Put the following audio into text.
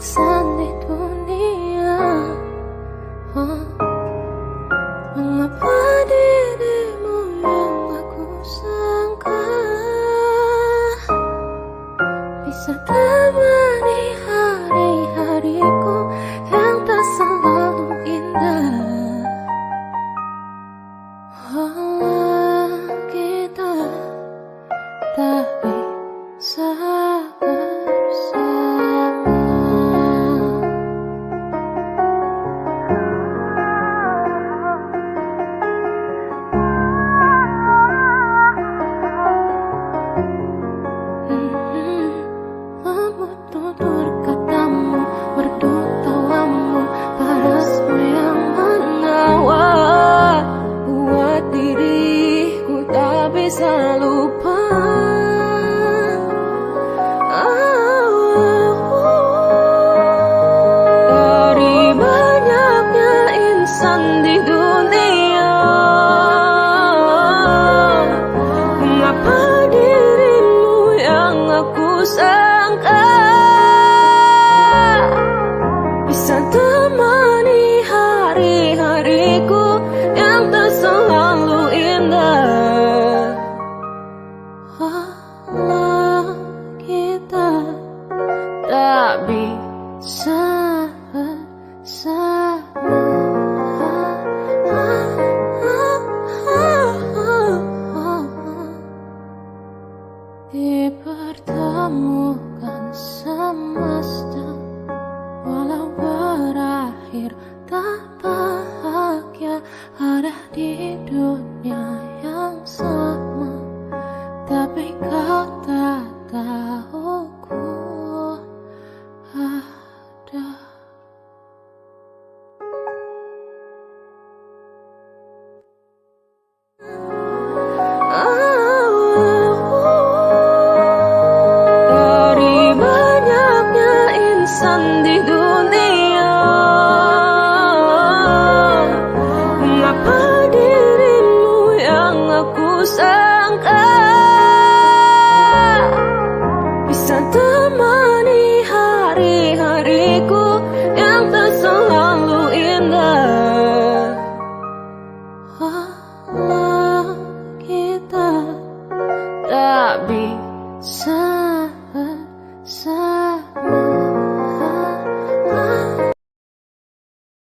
insan di dunia. Mengapa dirimu yang aku sangka bisa temani hari-hariku yang tak selalu indah. Walau kita tak bisa bersama. Tutur katamu, merdu tawamu, parasmu yang menawan, buat diriku tak bisa lupa. Dari banyaknya insan di dunia, mengapa dirimu yang aku sangka bisa temani hari-hariku yang tak selalu indah. Walau kita tak bisa bersama, dipertemukan semesta, walau berakhir tak bahagia, ada di dunia yang sama, tapi kau tak tahu ku ada. Dari banyaknya insan di dunia, mengapa dirimu yang aku sangka